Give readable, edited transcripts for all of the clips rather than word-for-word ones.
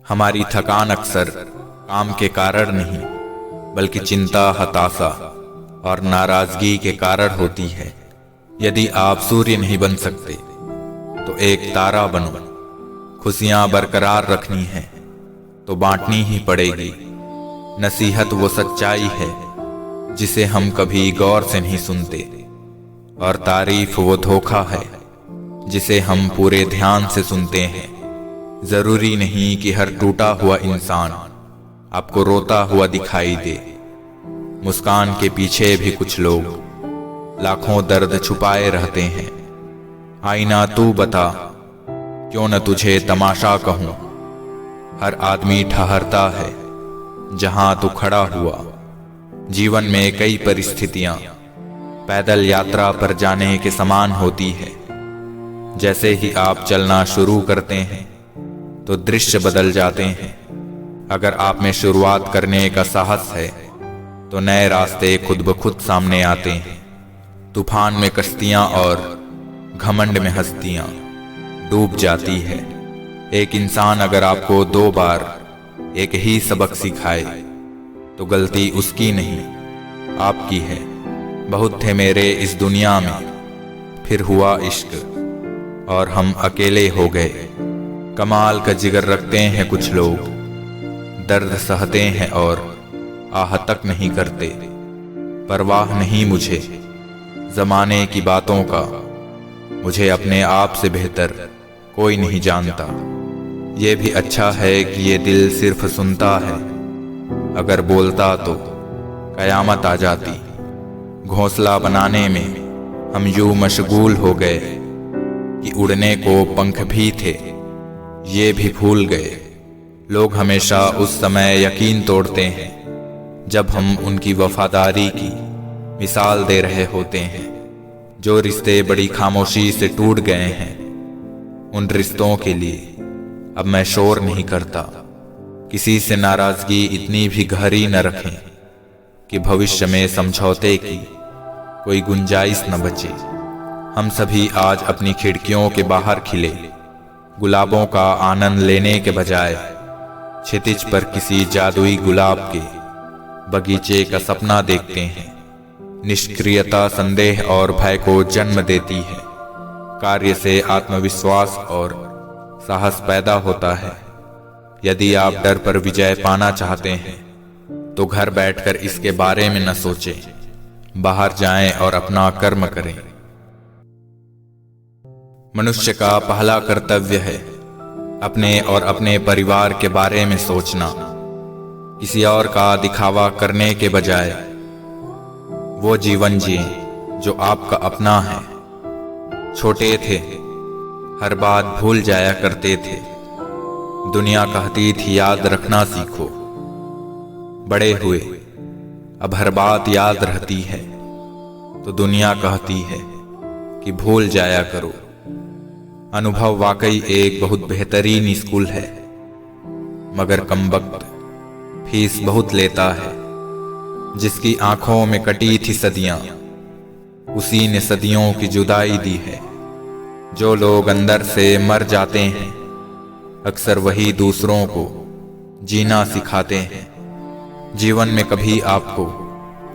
हमारी थकान अक्सर काम के कारण नहीं बल्कि चिंता, हताशा और नाराजगी के कारण होती है। यदि आप सूर्य नहीं बन सकते तो एक तारा बनो। खुशियां बरकरार रखनी है तो बांटनी ही पड़ेगी। नसीहत वो सच्चाई है जिसे हम कभी गौर से नहीं सुनते, और तारीफ वो धोखा है जिसे हम पूरे ध्यान से सुनते हैं। जरूरी नहीं कि हर टूटा हुआ इंसान आपको रोता हुआ दिखाई दे। मुस्कान के पीछे भी कुछ लोग लाखों दर्द छुपाए रहते हैं। आईना तू बता, क्यों न तुझे तमाशा कहूं। हर आदमी ठहरता है जहां तू खड़ा हुआ। जीवन में कई परिस्थितियां पैदल यात्रा पर जाने के समान होती है। जैसे ही आप चलना शुरू करते हैं तो दृश्य बदल जाते हैं। अगर आप में शुरुआत करने का साहस है तो नए रास्ते खुद ब खुद सामने आते हैं। तूफान में कश्तियां और घमंड में हस्तियां डूब जाती है। एक इंसान अगर आपको 2 बार एक ही सबक सिखाए तो गलती उसकी नहीं आपकी है। बहुत थे मेरे इस दुनिया में, फिर हुआ इश्क और हम अकेले हो गए। कमाल का जिगर रखते हैं कुछ लोग, दर्द सहते हैं और आह तक नहीं करते। परवाह नहीं मुझे जमाने की बातों का, मुझे अपने आप से बेहतर कोई नहीं जानता। ये भी अच्छा है कि ये दिल सिर्फ सुनता है, अगर बोलता तो कयामत आ जाती। घोंसला बनाने में हम यूं मशगूल हो गए कि उड़ने को पंख भी थे ये भी भूल गए। लोग हमेशा उस समय यकीन तोड़ते हैं जब हम उनकी वफादारी की मिसाल दे रहे होते हैं। जो रिश्ते बड़ी खामोशी से टूट गए हैं, उन रिश्तों के लिए अब मैं शोर नहीं करता। किसी से नाराजगी इतनी भी गहरी न रखें कि भविष्य में समझौते की कोई गुंजाइश न बचे। हम सभी आज अपनी खिड़कियों के बाहर खिले गुलाबों का आनंद लेने के बजाय क्षितिज पर किसी जादुई गुलाब के बगीचे का सपना देखते हैं। निष्क्रियता संदेह और भय को जन्म देती है। कार्य से आत्मविश्वास और साहस पैदा होता है। यदि आप डर पर विजय पाना चाहते हैं तो घर बैठकर इसके बारे में न सोचें, बाहर जाएं और अपना कर्म करें। मनुष्य का पहला कर्तव्य है अपने और अपने परिवार के बारे में सोचना। किसी और का दिखावा करने के बजाय वो जीवन जिए जो आपका अपना है। छोटे थे, हर बात भूल जाया करते थे। दुनिया कहती थी याद रखना सीखो। बड़े हुए, अब हर बात याद रहती है तो दुनिया कहती है कि भूल जाया करो। अनुभव वाकई एक बहुत बेहतरीन स्कूल है, मगर कमबख्त फीस बहुत लेता है। जिसकी आंखों में कटी थी सदियां, उसी ने सदियों की जुदाई दी है। जो लोग अंदर से मर जाते हैं, अक्सर वही दूसरों को जीना सिखाते हैं। जीवन में कभी आपको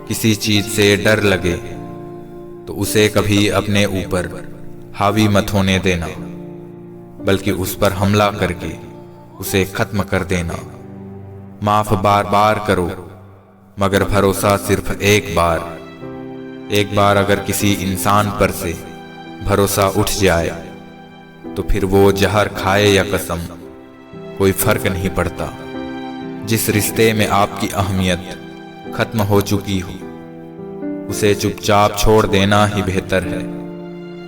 किसी चीज से डर लगे तो उसे कभी अपने ऊपर हावी मत होने देना, बल्कि उस पर हमला करके उसे खत्म कर देना। माफ बार बार करो, मगर भरोसा सिर्फ एक बार। एक बार अगर किसी इंसान पर से भरोसा उठ जाए तो फिर वो जहर खाए या कसम, कोई फर्क नहीं पड़ता। जिस रिश्ते में आपकी अहमियत खत्म हो चुकी हो, उसे चुपचाप छोड़ देना ही बेहतर है।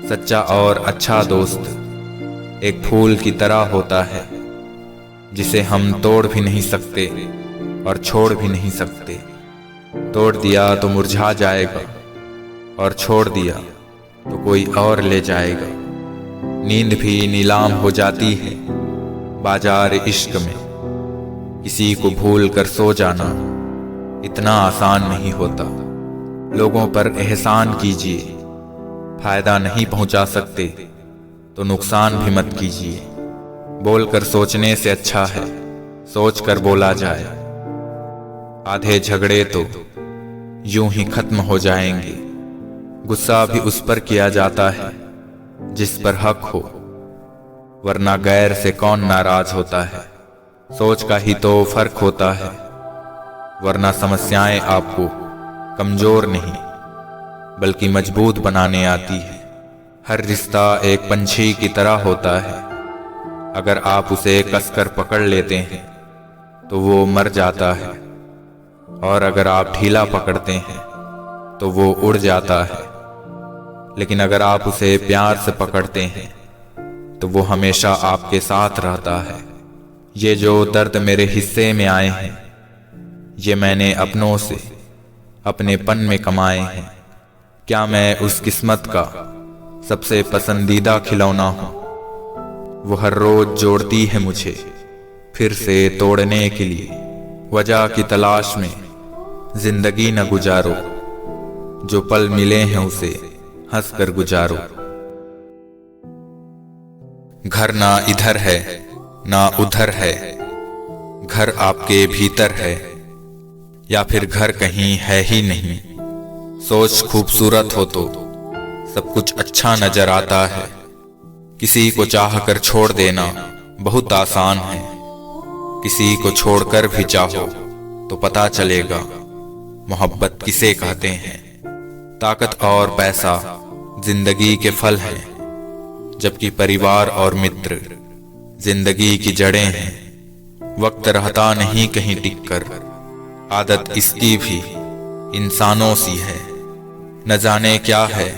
सच्चा और अच्छा दोस्त एक फूल की तरह होता है जिसे हम तोड़ भी नहीं सकते और छोड़ भी नहीं सकते। तोड़ दिया तो मुरझा जाएगा और छोड़ दिया तो कोई और ले जाएगा। नींद भी नीलाम हो जाती है बाजार इश्क में। किसी को भूल कर सो जाना इतना आसान नहीं होता। लोगों पर एहसान कीजिए, फायदा नहीं पहुंचा सकते तो नुकसान भी मत कीजिए। बोलकर सोचने से अच्छा है सोच कर बोला जाए। आधे झगड़े तो यूं ही खत्म हो जाएंगे। गुस्सा भी उस पर किया जाता है जिस पर हक हो, वरना गैर से कौन नाराज होता है। सोच का ही तो फर्क होता है, वरना समस्याएं आपको कमजोर नहीं बल्कि मजबूत बनाने आती है। हर रिश्ता एक पंछी की तरह होता है। अगर आप उसे कसकर पकड़ लेते हैं तो वो मर जाता है, और अगर आप ढीला पकड़ते हैं तो वो उड़ जाता है। लेकिन अगर आप उसे प्यार से पकड़ते हैं तो वो हमेशा आपके साथ रहता है। ये जो दर्द मेरे हिस्से में आए हैं, ये मैंने अपनों से अपनेपन में कमाए हैं। क्या मैं उस किस्मत का सबसे पसंदीदा खिलौना हूँ? वो हर रोज जोड़ती है मुझे फिर से तोड़ने के लिए। वजह की तलाश में जिंदगी न गुजारो, जो पल मिले हैं उसे हंस कर गुजारो। घर ना इधर है ना उधर है, घर आपके भीतर है या फिर घर कहीं है ही नहीं। सोच खूबसूरत हो तो सब कुछ अच्छा नजर आता है। किसी को चाह कर छोड़ देना बहुत आसान है, किसी को छोड़कर भी चाहो तो पता चलेगा मोहब्बत किसे कहते हैं। ताकत और पैसा जिंदगी के फल हैं, जबकि परिवार और मित्र जिंदगी की जड़ें हैं। वक्त रहता नहीं कहीं टिककर, आदत इसकी भी इंसानों सी है। न जाने क्या है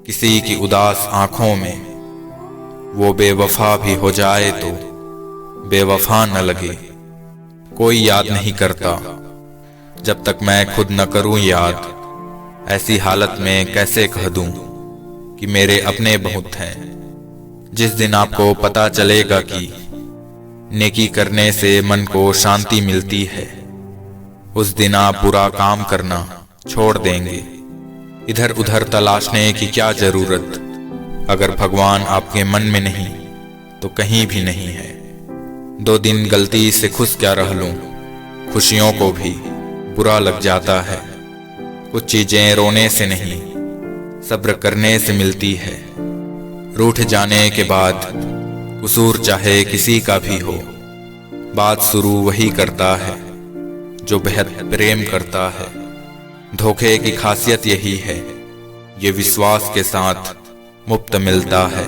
किसी की उदास आंखों में, वो बेवफा भी हो जाए तो बेवफा न लगे। कोई याद नहीं करता जब तक मैं खुद न करूं याद। ऐसी हालत में कैसे कह दूं कि मेरे अपने बहुत हैं। जिस दिन आपको पता चलेगा कि नेकी करने से मन को शांति मिलती है, उस दिन आप बुरा काम करना छोड़ देंगे। इधर उधर तलाशने की क्या जरूरत? अगर भगवान आपके मन में नहीं तो कहीं भी नहीं है। 2 दिन गलती से खुश क्या रह लूं, खुशियों को भी बुरा लग जाता है। कुछ चीजें रोने से नहीं सब्र करने से मिलती है। रूठ जाने के बाद कसूर चाहे किसी का भी हो, बात शुरू वही करता है जो बेहद प्रेम करता है। धोखे की खासियत यही है, ये विश्वास के साथ मुफ्त मिलता है।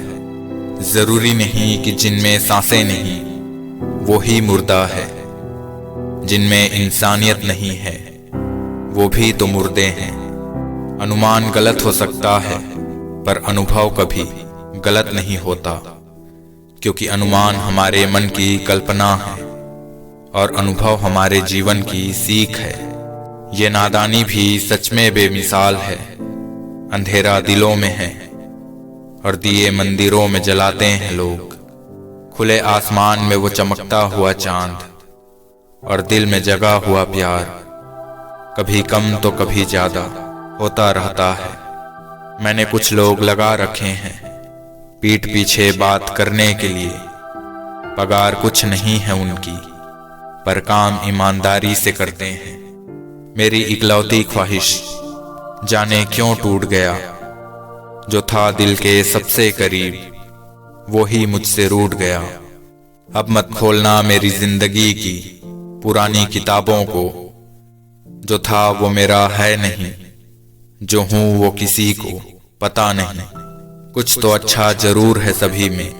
जरूरी नहीं कि जिनमें सांसें नहीं वो ही मुर्दा है, जिनमें इंसानियत नहीं है वो भी तो मुर्दे हैं। अनुमान गलत हो सकता है पर अनुभव कभी गलत नहीं होता, क्योंकि अनुमान हमारे मन की कल्पना है और अनुभव हमारे जीवन की सीख है। ये नादानी भी सच में बेमिसाल है। अंधेरा दिलों में है और दिए मंदिरों में जलाते हैं लोग। खुले आसमान में वो चमकता हुआ चांद और दिल में जगा हुआ प्यार कभी कम तो कभी ज्यादा होता रहता है। मैंने कुछ लोग लगा रखे हैं पीठ पीछे बात करने के लिए। पगार कुछ नहीं है उनकी, पर काम ईमानदारी से करते हैं। मेरी इकलौती ख्वाहिश जाने क्यों टूट गया, जो था दिल के सबसे करीब वो ही मुझसे रूठ गया। अब मत खोलना मेरी जिंदगी की पुरानी किताबों को, जो था वो मेरा है नहीं, जो हूं वो किसी को पता नहीं। कुछ तो अच्छा जरूर है सभी में,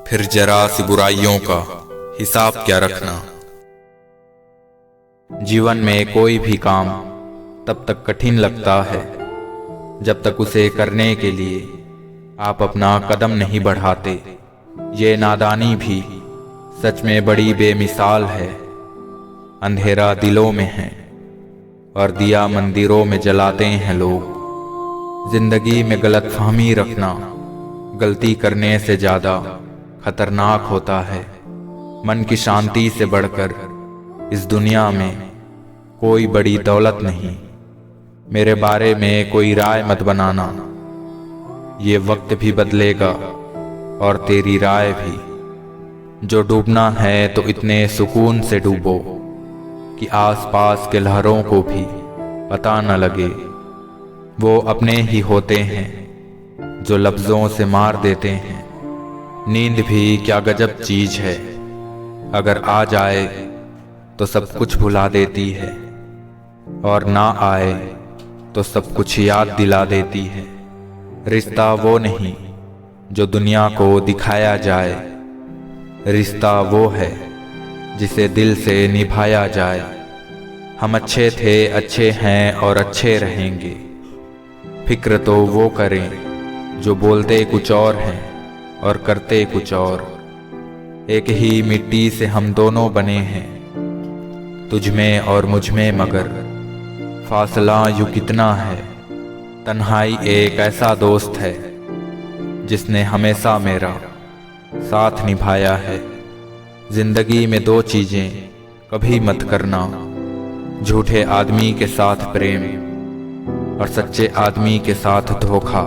फिर जरा सी बुराइयों का हिसाब क्या रखना। जीवन में कोई भी काम तब तक कठिन लगता है जब तक उसे करने के लिए आप अपना कदम नहीं बढ़ाते। ये नादानी भी सच में बड़ी बेमिसाल है। अंधेरा दिलों में है और दिया मंदिरों में जलाते हैं लोग। जिंदगी में गलतफहमी रखना गलती करने से ज्यादा खतरनाक होता है। मन की शांति से बढ़कर इस दुनिया में कोई बड़ी दौलत नहीं। मेरे बारे में कोई राय मत बनाना, ये वक्त भी बदलेगा और तेरी राय भी। जो डूबना है तो इतने सुकून से डूबो कि आसपास के लहरों को भी पता न लगे। वो अपने ही होते हैं जो लफ्ज़ों से मार देते हैं। नींद भी क्या गजब चीज है, अगर आ जाए तो सब कुछ भुला देती है, और ना आए तो सब कुछ याद दिला देती है। रिश्ता वो नहीं जो दुनिया को दिखाया जाए, रिश्ता वो है जिसे दिल से निभाया जाए। हम अच्छे थे, अच्छे हैं और अच्छे रहेंगे। फिक्र तो वो करें जो बोलते कुछ और हैं और करते कुछ और। एक ही मिट्टी से हम दोनों बने हैं, तुझ में और मुझ में, मगर फासला यूं कितना है। तन्हाई एक ऐसा दोस्त है जिसने हमेशा मेरा साथ निभाया है। जिंदगी में दो चीजें कभी मत करना, झूठे आदमी के साथ प्रेम और सच्चे आदमी के साथ धोखा।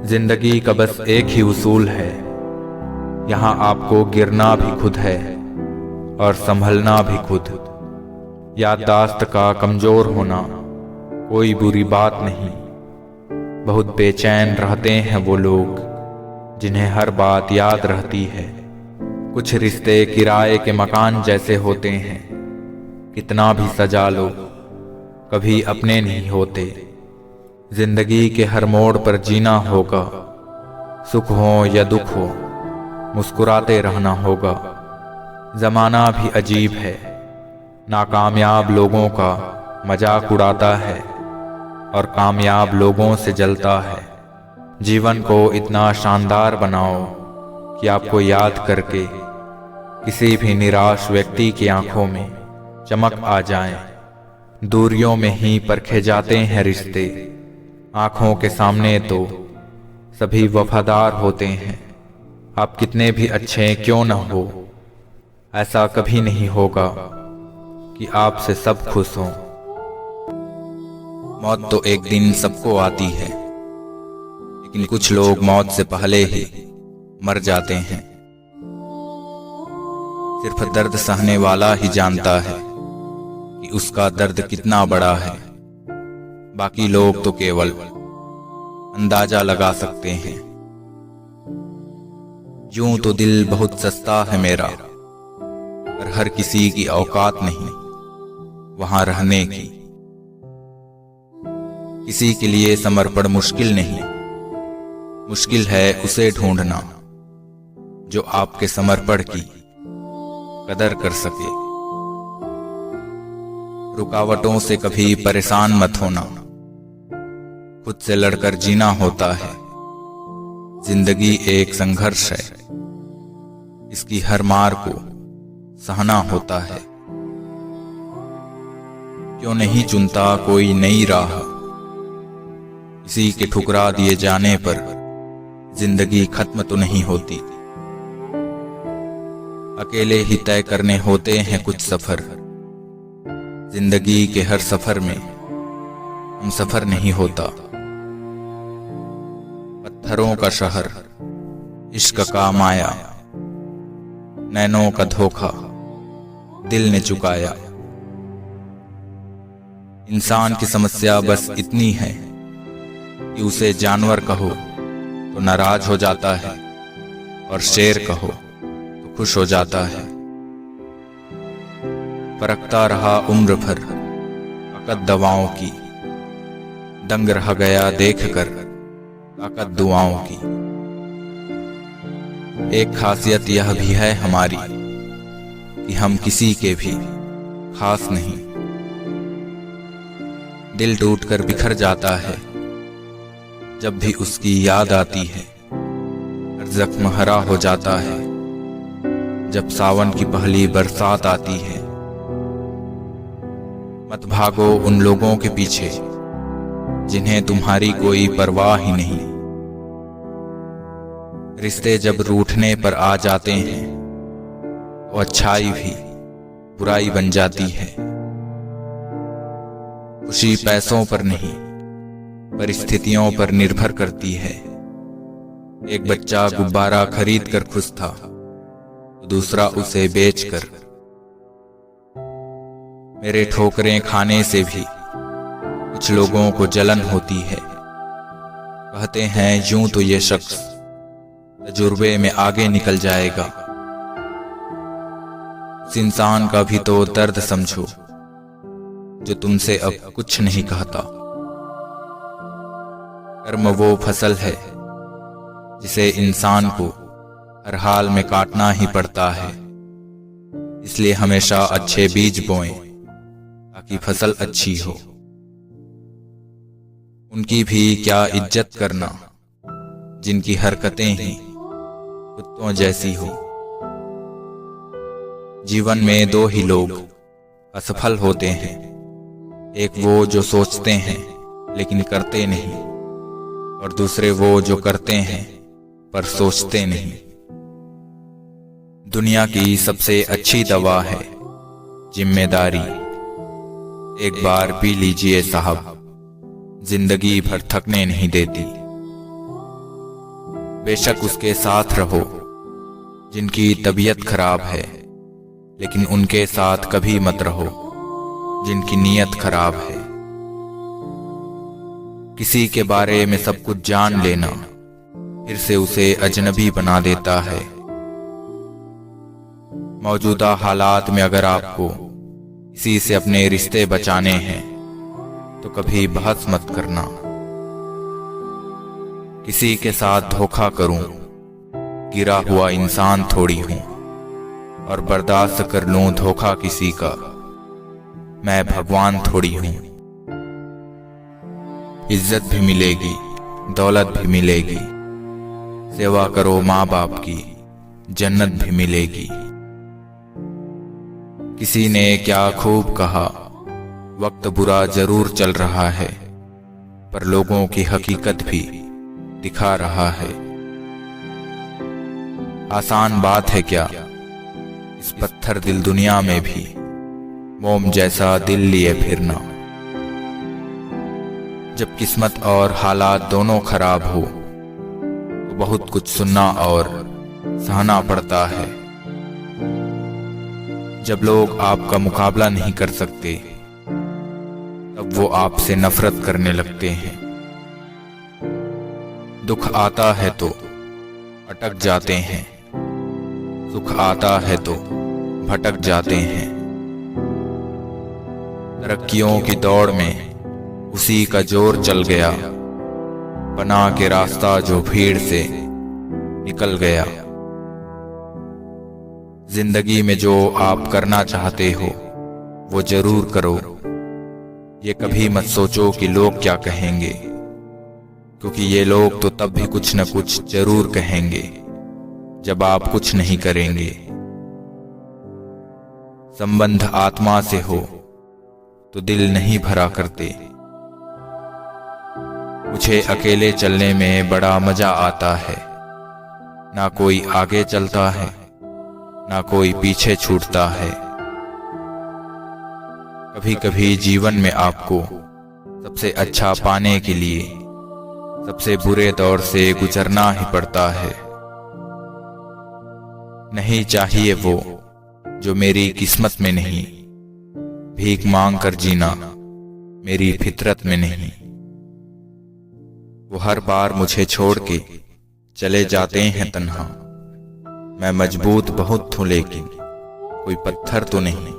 जिंदगी का बस एक ही उसूल है, यहाँ आपको गिरना भी खुद है और संभलना भी खुद। याददाश्त का कमजोर होना कोई बुरी बात नहीं। बहुत बेचैन रहते हैं वो लोग जिन्हें हर बात याद रहती है। कुछ रिश्ते किराए के मकान जैसे होते हैं, कितना भी सजा लो कभी अपने नहीं होते। जिंदगी के हर मोड़ पर जीना होगा, सुख हो या दुख हो मुस्कुराते रहना होगा। जमाना भी अजीब है, नाकामयाब लोगों का मजाक उड़ाता है और कामयाब लोगों से जलता है। जीवन को इतना शानदार बनाओ कि आपको याद करके किसी भी निराश व्यक्ति की आंखों में चमक आ जाए। दूरियों में ही परखे जाते हैं रिश्ते, आंखों के सामने तो सभी वफादार होते हैं। आप कितने भी अच्छे क्यों न हो, ऐसा कभी नहीं होगा कि आपसे सब खुश हों। मौत तो एक दिन सबको आती है, लेकिन कुछ लोग मौत से पहले ही मर जाते हैं। सिर्फ दर्द सहने वाला ही जानता है कि उसका दर्द कितना बड़ा है। बाकी लोग तो केवल अंदाजा लगा सकते हैं। यूं तो दिल बहुत सस्ता है मेरा, पर हर किसी की औकात नहीं वहां रहने की। किसी के लिए समर्पण मुश्किल नहीं, मुश्किल है उसे ढूंढना जो आपके समर्पण की कदर कर सके। रुकावटों से कभी परेशान मत होना, खुद से लड़कर जीना होता है। जिंदगी एक संघर्ष है, इसकी हर मार को सहना होता है। क्यों नहीं चुनता कोई नई राह, किसी के ठुकरा दिए जाने पर जिंदगी खत्म तो नहीं होती। अकेले ही तय करने होते हैं कुछ सफर, जिंदगी के हर सफर में हम सफर नहीं होता। पत्थरों का शहर, इश्क का माया, नैनों का धोखा दिल ने चुकाया। इंसान की समस्या बस इतनी है कि उसे जानवर कहो तो नाराज हो जाता है और शेर कहो तो खुश हो जाता है। परखता रहा उम्र भर ताकत दवाओं की, दंग रह गया देखकर ताकत दुआओं की। एक खासियत यह भी है हमारी कि हम किसी के भी खास नहीं। दिल टूटकर बिखर जाता है जब भी उसकी याद आती है, हर जख्म हरा हो जाता है जब सावन की पहली बरसात आती है। मत भागो उन लोगों के पीछे जिन्हें तुम्हारी कोई परवाह ही नहीं। रिश्ते जब रूठने पर आ जाते हैं तो अच्छाई भी बुराई बन जाती है। खुशी पैसों पर नहीं, परिस्थितियों पर निर्भर करती है। एक बच्चा गुब्बारा खरीद कर खुश था, तो दूसरा उसे बेचकर। मेरे ठोकरें खाने से भी कुछ लोगों को जलन होती है। कहते हैं यूं तो ये शख्स तजुर्बे में आगे निकल जाएगा। उस इंसान का भी तो दर्द समझो जो तुमसे अब कुछ नहीं कहता। कर्म वो फसल है जिसे इंसान को हर हाल में काटना ही पड़ता है। इसलिए हमेशा अच्छे बीज बोएं ताकि फसल अच्छी हो। उनकी भी क्या इज्जत करना जिनकी हरकतें ही कुत्तों जैसी हो। जीवन में दो ही लोग असफल होते हैं, एक वो जो सोचते हैं लेकिन करते नहीं, और दूसरे वो जो करते हैं पर सोचते नहीं। दुनिया की सबसे अच्छी दवा है जिम्मेदारी। एक बार पी लीजिए साहब, जिंदगी भर थकने नहीं देती। बेशक उसके साथ रहो जिनकी तबीयत खराब है, लेकिन उनके साथ कभी मत रहो जिनकी नीयत खराब है। किसी के बारे में सब कुछ जान लेना फिर से उसे अजनबी बना देता है। मौजूदा हालात में अगर आपको किसी से अपने रिश्ते बचाने हैं तो कभी बहस मत करना। किसी के साथ धोखा करूं, गिरा हुआ इंसान थोड़ी हूं, और बर्दाश्त कर लूं धोखा किसी का, मैं भगवान थोड़ी हूं। इज्जत भी मिलेगी, दौलत भी मिलेगी, सेवा करो माँ बाप की, जन्नत भी मिलेगी। किसी ने क्या खूब कहा, वक्त बुरा जरूर चल रहा है पर लोगों की हकीकत भी दिखा रहा है। आसान बात है क्या इस पत्थर दिल दुनिया में भी मोम जैसा दिल लिए फिरना। जब किस्मत और हालात दोनों खराब हो तो बहुत कुछ सुनना और सहना पड़ता है। जब लोग आपका मुकाबला नहीं कर सकते तब वो आपसे नफरत करने लगते हैं। दुख आता है तो अटक जाते हैं, सुख आता है तो भटक जाते हैं। तरक्कियों की दौड़ में उसी का जोर चल गया, बना के रास्ता जो भीड़ से निकल गया। जिंदगी में जो आप करना चाहते हो वो जरूर करो। ये कभी मत सोचो कि लोग क्या कहेंगे, क्योंकि ये लोग तो तब भी कुछ न कुछ जरूर कहेंगे जब आप कुछ नहीं करेंगे। संबंध आत्मा से हो तो दिल नहीं भरा करते। मुझे अकेले चलने में बड़ा मजा आता है, ना कोई आगे चलता है ना कोई पीछे छूटता है। कभी कभी जीवन में आपको सबसे अच्छा पाने के लिए सबसे बुरे दौर से गुजरना ही पड़ता है। नहीं चाहिए वो जो मेरी किस्मत में नहीं, भीख मांग कर जीना मेरी फितरत में नहीं। वो हर बार मुझे छोड़ के चले जाते हैं तन्हा। मैं मजबूत बहुत हूं लेकिन कोई पत्थर तो नहीं।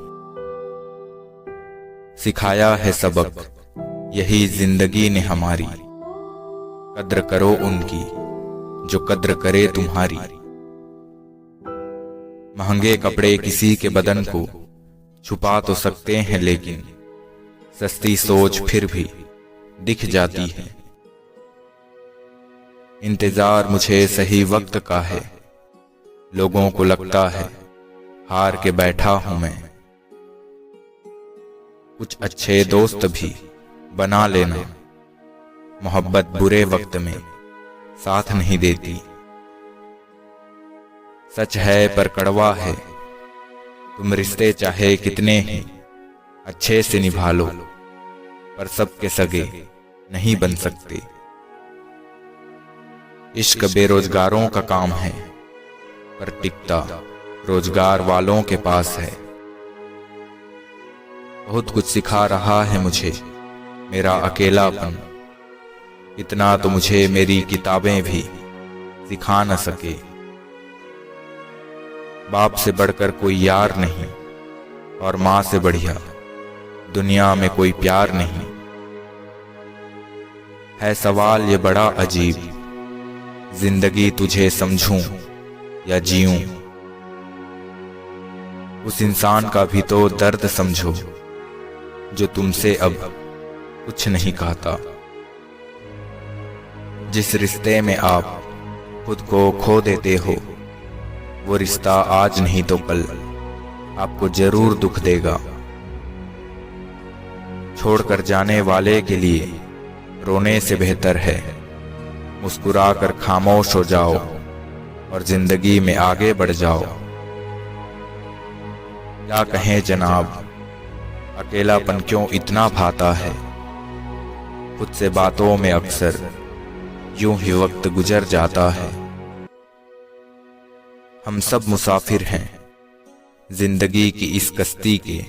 सिखाया है सबक यही जिंदगी ने हमारी, कद्र करो उनकी जो कद्र करे तुम्हारी। महंगे कपड़े किसी के बदन को छुपा तो सकते हैं, लेकिन सस्ती सोच फिर भी दिख जाती है। इंतजार मुझे सही वक्त का है, लोगों को लगता है हार के बैठा हूं मैं। कुछ अच्छे दोस्त भी बना लेना, मोहब्बत बुरे वक्त में साथ नहीं देती। सच है पर कड़वा है, तुम रिश्ते चाहे कितने ही अच्छे से निभा लो, पर सबके सगे नहीं बन सकते। इश्क बेरोजगारों का काम है पर टिकता रोजगार वालों के पास है। बहुत कुछ सिखा रहा है मुझे मेरा अकेलापन, इतना तो मुझे मेरी किताबें भी सिखा न सके। बाप से बढ़कर कोई यार नहीं और माँ से बढ़िया दुनिया में कोई प्यार नहीं। है सवाल ये बड़ा अजीब, जिंदगी तुझे समझूं या जीऊं। उस इंसान का भी तो दर्द समझो जो तुमसे अब कुछ नहीं कहता। जिस रिश्ते में आप खुद को खो देते हो, वो रिश्ता आज नहीं तो कल आपको जरूर दुख देगा। छोड़कर जाने वाले के लिए रोने से बेहतर है मुस्कुराकर खामोश हो जाओ और जिंदगी में आगे बढ़ जाओ। क्या कहें जनाब, अकेलापन क्यों इतना भाता है। खुद से बातों में अक्सर यूं ही वक्त गुजर जाता है। हम सब मुसाफिर हैं जिंदगी की इस कश्ती के,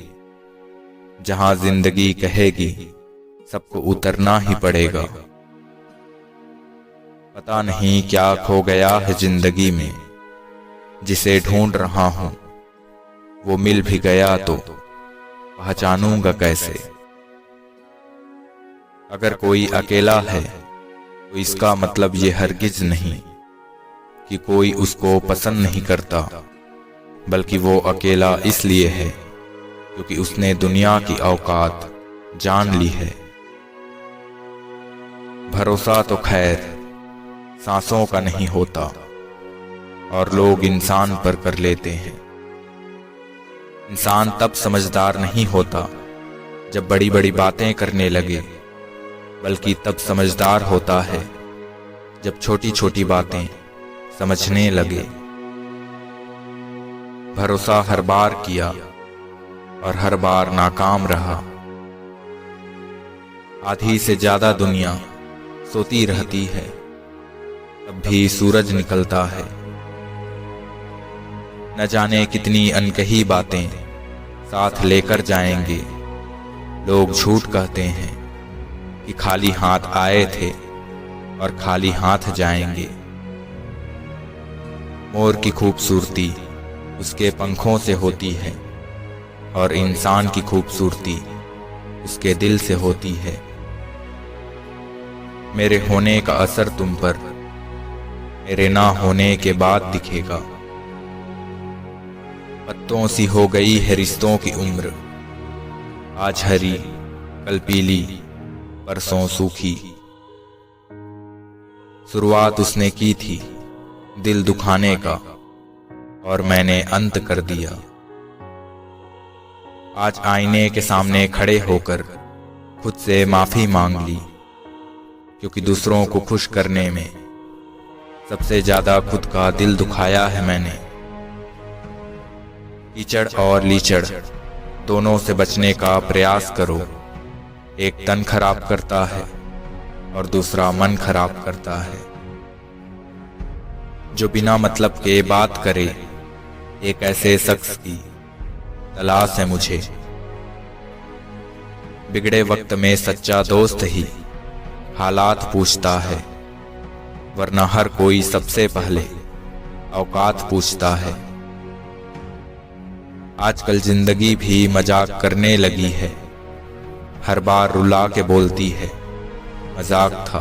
जहां जिंदगी कहेगी सबको उतरना ही पड़ेगा। पता नहीं क्या खो गया है जिंदगी में, जिसे ढूंढ रहा हूं वो मिल भी गया तो पहचानूंगा कैसे। अगर कोई अकेला है तो इसका मतलब ये हरगिज नहीं कि कोई उसको पसंद नहीं करता, बल्कि वो अकेला इसलिए है क्योंकि उसने दुनिया की औकात जान ली है। भरोसा तो खैर सांसों का नहीं होता और लोग इंसान पर कर लेते हैं। इंसान तब समझदार नहीं होता जब बड़ी बड़ी बातें करने लगे, बल्कि तब समझदार होता है जब छोटी छोटी बातें समझने लगे। भरोसा हर बार किया और हर बार नाकाम रहा। आधी से ज्यादा दुनिया सोती रहती है, तब भी सूरज निकलता है। न जाने कितनी अनकही बातें साथ लेकर जाएंगे। लोग झूठ कहते हैं कि खाली हाथ आए थे और खाली हाथ जाएंगे। मोर की खूबसूरती उसके पंखों से होती है और इंसान की खूबसूरती उसके दिल से होती है। मेरे होने का असर तुम पर मेरे ना होने के बाद दिखेगा। पत्तों सी हो गई है रिश्तों की उम्र, आज हरी कल पीली परसों सूखी। शुरुआत उसने की थी दिल दुखाने का और मैंने अंत कर दिया। आज आईने के सामने खड़े होकर खुद से माफी मांग ली, क्योंकि दूसरों को खुश करने में सबसे ज्यादा खुद का दिल दुखाया है मैंने। कीचड़ और लीचड़ दोनों से बचने का प्रयास करो। एक तन खराब करता है और दूसरा मन खराब करता है। जो बिना मतलब के बात करे, एक ऐसे शख्स की तलाश है मुझे। बिगड़े वक्त में सच्चा दोस्त ही हालात पूछता है, वरना हर कोई सबसे पहले औकात पूछता है। आजकल जिंदगी भी मजाक करने लगी है, हर बार रुला के बोलती है मजाक था।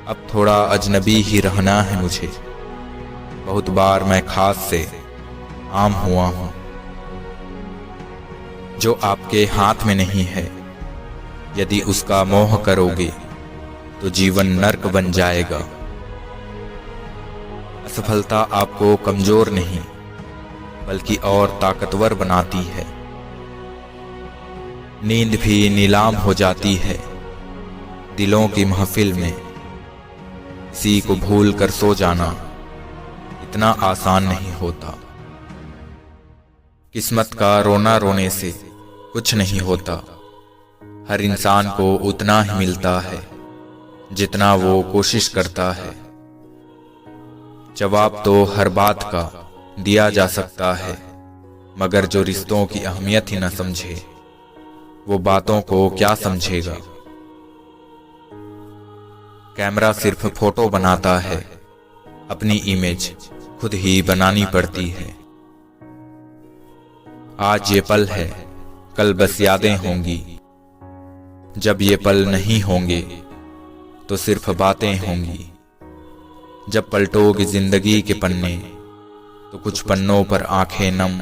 अब थोड़ा अजनबी ही रहना है मुझे। बहुत बार मैं खास से आम हुआ हूं। जो आपके हाथ में नहीं है, यदि उसका मोह करोगे तो जीवन नर्क बन जाएगा। असफलता आपको कमजोर नहीं बल्कि और ताकतवर बनाती है। नींद भी नीलाम हो जाती है दिलों की महफिल में। किसी को भूल कर सो जाना इतना आसान नहीं होता। किस्मत का रोना रोने से कुछ नहीं होता। हर इंसान को उतना ही मिलता है जितना वो कोशिश करता है। जवाब तो हर बात का दिया जा सकता है, मगर जो रिश्तों की अहमियत ही न समझे वो बातों को क्या समझेगा। कैमरा सिर्फ फोटो बनाता है, अपनी इमेज खुद ही बनानी पड़ती है। आज ये पल है, कल बस यादें होंगी। जब ये पल नहीं होंगे तो सिर्फ बातें होंगी। जब पलटोगे जिंदगी के पन्ने तो कुछ पन्नों पर आंखें नम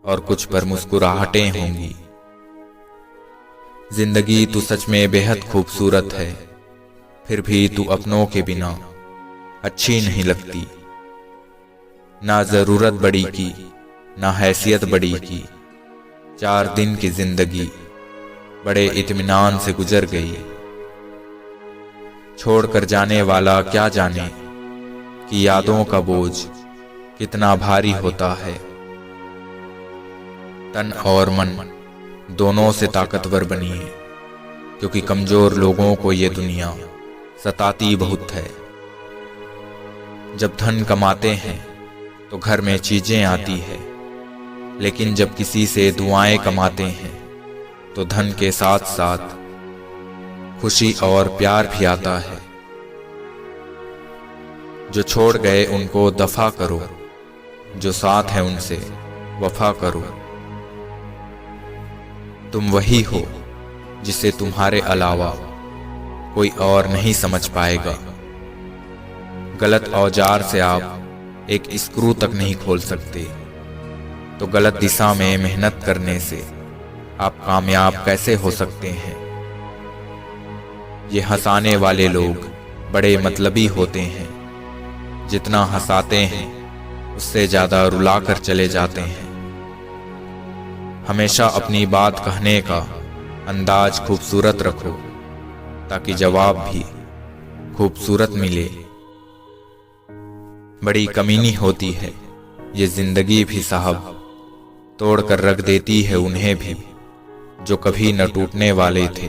और कुछ पर मुस्कुराहटें होंगी। जिंदगी तू सच में बेहद खूबसूरत है, फिर भी तू अपनों के बिना अच्छी नहीं लगती। ना जरूरत बड़ी की, ना हैसियत बड़ी की। 4 दिन की जिंदगी बड़े इत्मीनान से गुजर गई। छोड़कर जाने वाला क्या जाने कि यादों का बोझ कितना भारी होता है। तन और मन दोनों से ताकतवर बनिए, क्योंकि कमजोर लोगों को ये दुनिया सताती बहुत है। जब धन कमाते हैं तो घर में चीजें आती है, लेकिन जब किसी से दुआएं कमाते हैं तो धन के साथ साथ खुशी और प्यार भी आता है। जो छोड़ गए उनको दफा करो, जो साथ है उनसे वफा करो। तुम वही हो जिसे तुम्हारे अलावा कोई और नहीं समझ पाएगा। गलत औजार से आप एक स्क्रू तक नहीं खोल सकते, तो गलत दिशा में मेहनत करने से आप कामयाब कैसे हो सकते हैं। ये हंसाने वाले लोग बड़े मतलबी होते हैं, जितना हंसाते हैं उससे ज्यादा रुलाकर चले जाते हैं। हमेशा अपनी बात कहने का अंदाज खूबसूरत रखो, ताकि जवाब भी खूबसूरत मिले। बड़ी कमीनी होती है ये जिंदगी भी साहब, तोड़ कर रख देती है उन्हें भी जो कभी न टूटने वाले थे।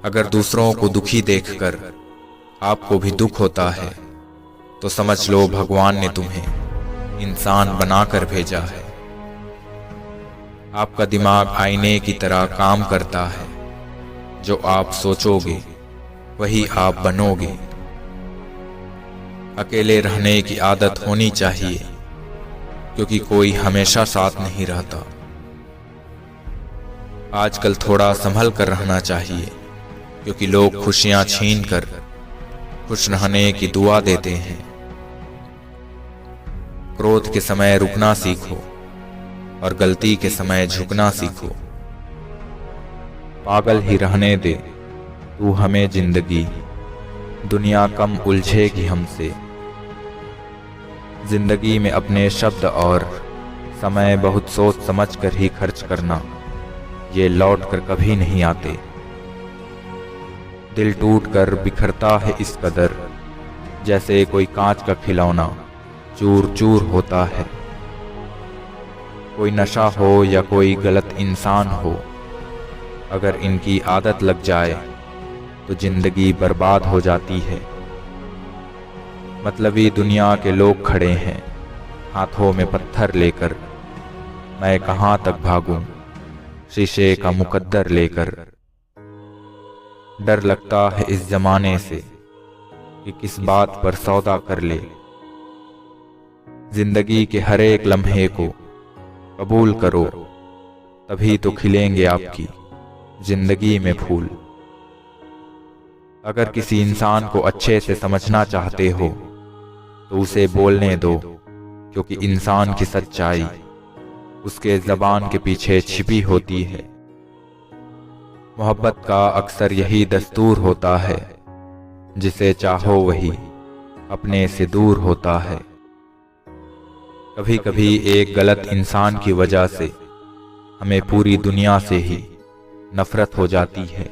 अगर दूसरों को दुखी देखकर आपको भी दुख होता है तो समझ लो भगवान ने तुम्हें इंसान बनाकर भेजा है। आपका दिमाग आईने की तरह काम करता है, जो आप सोचोगे वही आप बनोगे। अकेले रहने की आदत होनी चाहिए, क्योंकि कोई हमेशा साथ नहीं रहता। आजकल थोड़ा संभल कर रहना चाहिए, क्योंकि लोग खुशियां छीन कर खुश रहने की दुआ देते हैं। क्रोध के समय रुकना सीखो और गलती के समय झुकना सीखो। पागल ही रहने दे तू हमें जिंदगी, दुनिया कम उलझेगी हमसे। जिंदगी में अपने शब्द और समय बहुत सोच समझ कर ही खर्च करना, ये लौट कर कभी नहीं आते। दिल टूट कर बिखरता है इस कदर, जैसे कोई कांच का खिलौना चूर चूर होता है। कोई नशा हो या कोई गलत इंसान हो, अगर इनकी आदत लग जाए तो जिंदगी बर्बाद हो जाती है। मतलबी दुनिया के लोग खड़े हैं हाथों में पत्थर लेकर, मैं कहां तक भागूं शीशे का मुकद्दर लेकर। डर लगता है इस जमाने से कि किस बात पर सौदा कर ले। जिंदगी के हर एक लम्हे को कबूल करो, तभी तो खिलेंगे आपकी जिंदगी में फूल। अगर किसी इंसान को अच्छे से समझना चाहते हो तो उसे बोलने दो, क्योंकि इंसान की सच्चाई उसके ज़बान के पीछे छिपी होती है। मोहब्बत का अक्सर यही दस्तूर होता है, जिसे चाहो वही अपने से दूर होता है। कभी कभी एक गलत इंसान की वजह से हमें पूरी दुनिया से ही नफरत हो जाती है।